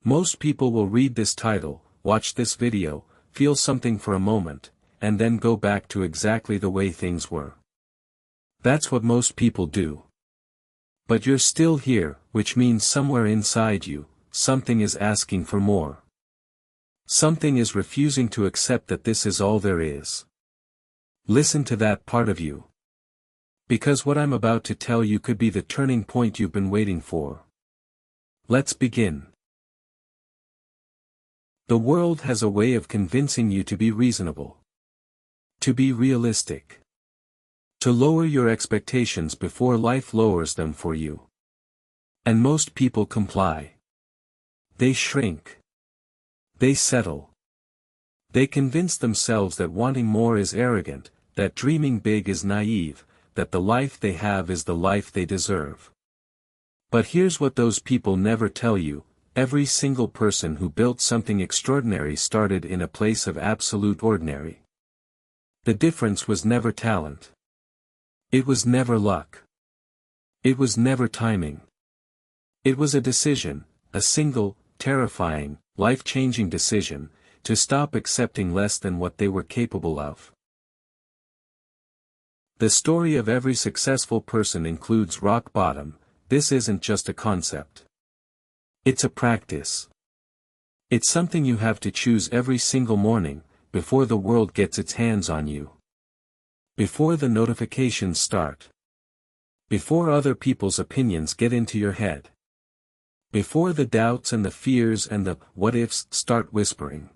Most people will read this title, watch this video, feel something for a moment, and then go back to exactly the way things were. That's what most people do. But you're still here, which means somewhere inside you, something is asking for more. Something is refusing to accept that this is all there is. Listen to that part of you. Because what I'm about to tell you could be the turning point you've been waiting for. Let's begin. The world has a way of convincing you to be reasonable. To be realistic. To lower your expectations before life lowers them for you. And most people comply. They shrink. They settle. They convince themselves that wanting more is arrogant, that dreaming big is naive, that the life they have is the life they deserve. But here's what those people never tell you: every single person who built something extraordinary started in a place of absolute ordinary. The difference was never talent. It was never luck. It was never timing. It was a decision, a single, terrifying, life-changing decision, to stop accepting less than what they were capable of. The story of every successful person includes rock bottom. This isn't just a concept. It's a practice. It's something you have to choose every single morning, before the world gets its hands on you. Before the notifications start. Before other people's opinions get into your head. Before the doubts and the fears and the what-ifs start whispering.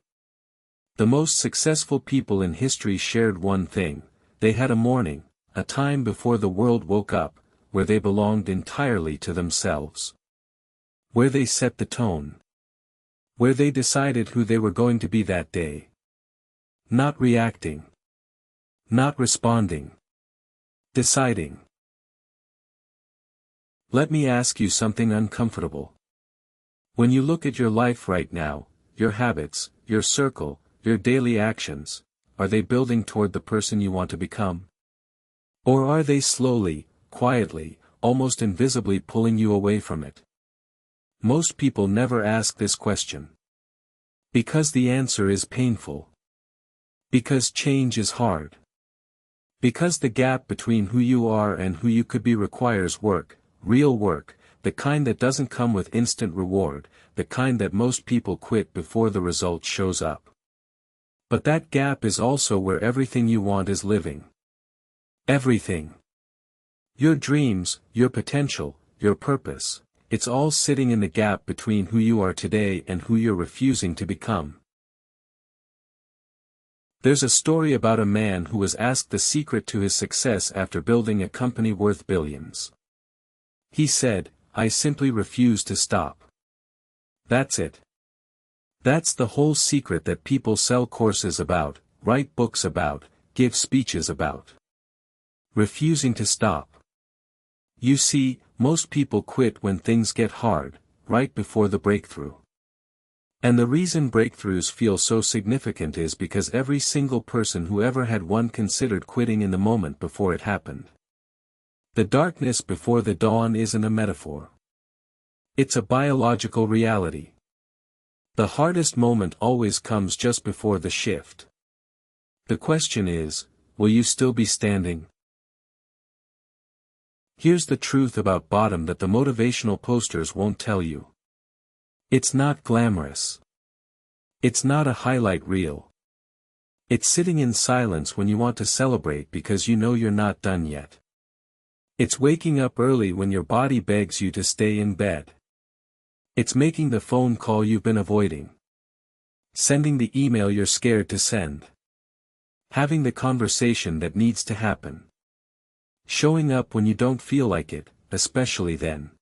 The most successful people in history shared one thing: they had a morning, a time before the world woke up, where they belonged entirely to themselves. Where they set the tone. Where they decided who they were going to be that day. Not reacting. Not responding. Deciding. Let me ask you something uncomfortable. When you look at your life right now, your habits, your circle, your daily actions, are they building toward the person you want to become? Or are they slowly, quietly, almost invisibly pulling you away from it? Most people never ask this question. Because the answer is painful. Because change is hard. Because the gap between who you are and who you could be requires work, real work, the kind that doesn't come with instant reward, the kind that most people quit before the result shows up. But that gap is also where everything you want is living. Everything. Your dreams, your potential, your purpose, it's all sitting in the gap between who you are today and who you're refusing to become. There's a story about a man who was asked the secret to his success after building a company worth billions. He said, "I simply refuse to stop." That's it. That's the whole secret that people sell courses about, write books about, give speeches about. Refusing to stop. You see, most people quit when things get hard, right before the breakthrough. And the reason breakthroughs feel so significant is because every single person who ever had one considered quitting in the moment before it happened. The darkness before the dawn isn't a metaphor. It's a biological reality. The hardest moment always comes just before the shift. The question is, will you still be standing? Here's the truth about bottom that the motivational posters won't tell you. It's not glamorous. It's not a highlight reel. It's sitting in silence when you want to celebrate because you know you're not done yet. It's waking up early when your body begs you to stay in bed. It's making the phone call you've been avoiding. Sending the email you're scared to send. Having the conversation that needs to happen. Showing up when you don't feel like it, especially then.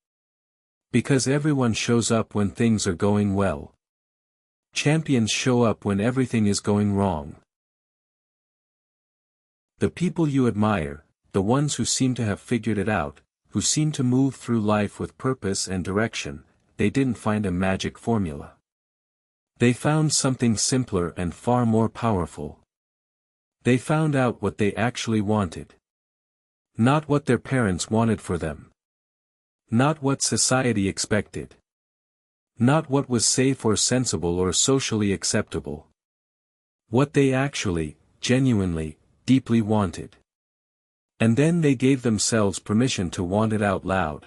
Because everyone shows up when things are going well. Champions show up when everything is going wrong. The people you admire, the ones who seem to have figured it out, who seem to move through life with purpose and direction, they didn't find a magic formula. They found something simpler and far more powerful. They found out what they actually wanted. Not what their parents wanted for them. Not what society expected. Not what was safe or sensible or socially acceptable. What they actually, genuinely, deeply wanted. And then they gave themselves permission to want it out loud.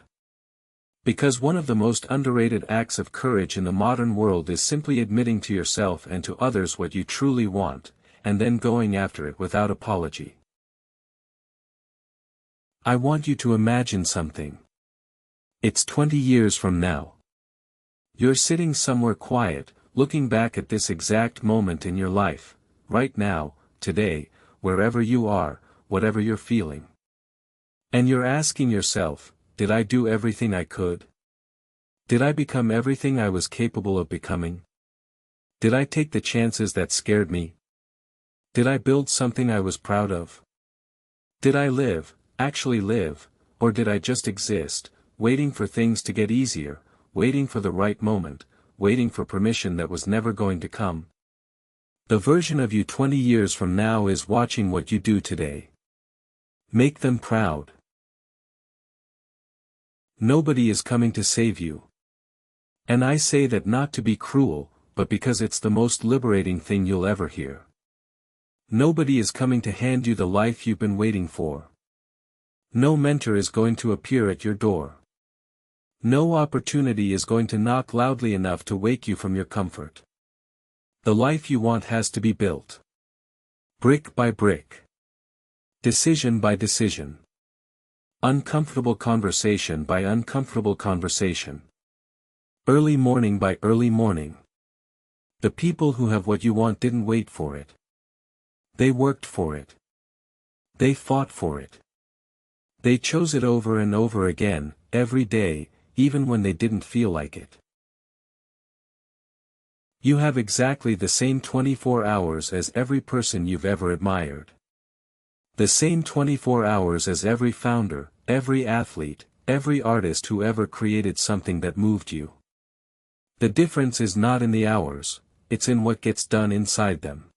Because one of the most underrated acts of courage in the modern world is simply admitting to yourself and to others what you truly want, and then going after it without apology. I want you to imagine something. It's 20 years from now. You're sitting somewhere quiet, looking back at this exact moment in your life, right now, today, wherever you are, whatever you're feeling. And you're asking yourself, did I do everything I could? Did I become everything I was capable of becoming? Did I take the chances that scared me? Did I build something I was proud of? Did I live, actually live, or did I just exist, waiting for things to get easier, waiting for the right moment, waiting for permission that was never going to come? The version of you 20 years from now is watching what you do today. Make them proud. Nobody is coming to save you. And I say that not to be cruel, but because it's the most liberating thing you'll ever hear. Nobody is coming to hand you the life you've been waiting for. No mentor is going to appear at your door. No opportunity is going to knock loudly enough to wake you from your comfort. The life you want has to be built. Brick by brick. Decision by decision. Uncomfortable conversation by uncomfortable conversation. Early morning by early morning. The people who have what you want didn't wait for it. They worked for it. They fought for it. They chose it over and over again, every day, even when they didn't feel like it. You have exactly the same 24 hours as every person you've ever admired. The same 24 hours as every founder, every athlete, every artist who ever created something that moved you. The difference is not in the hours, it's in what gets done inside them.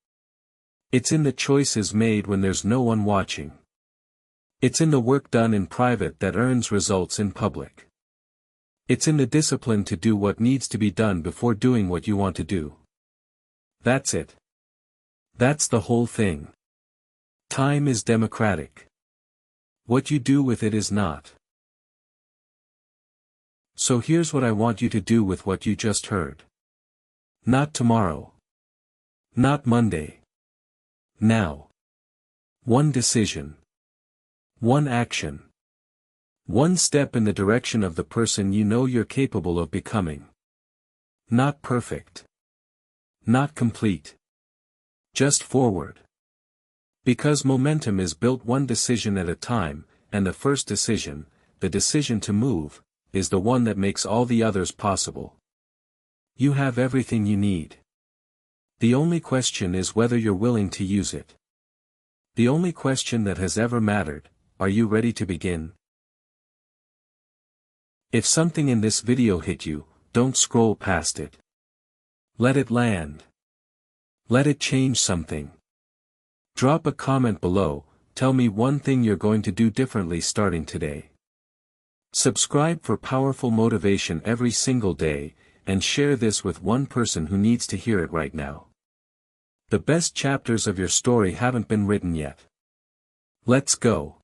It's in the choices made when there's no one watching. It's in the work done in private that earns results in public. It's in the discipline to do what needs to be done before doing what you want to do. That's it. That's the whole thing. Time is democratic. What you do with it is not. So here's what I want you to do with what you just heard. Not tomorrow. Not Monday. Now. One decision. One action. One step in the direction of the person you know you're capable of becoming. Not perfect. Not complete. Just forward. Because momentum is built one decision at a time, and the first decision, the decision to move, is the one that makes all the others possible. You have everything you need. The only question is whether you're willing to use it. The only question that has ever mattered, are you ready to begin? If something in this video hit you, don't scroll past it. Let it land. Let it change something. Drop a comment below, tell me one thing you're going to do differently starting today. Subscribe for powerful motivation every single day, and share this with one person who needs to hear it right now. The best chapters of your story haven't been written yet. Let's go.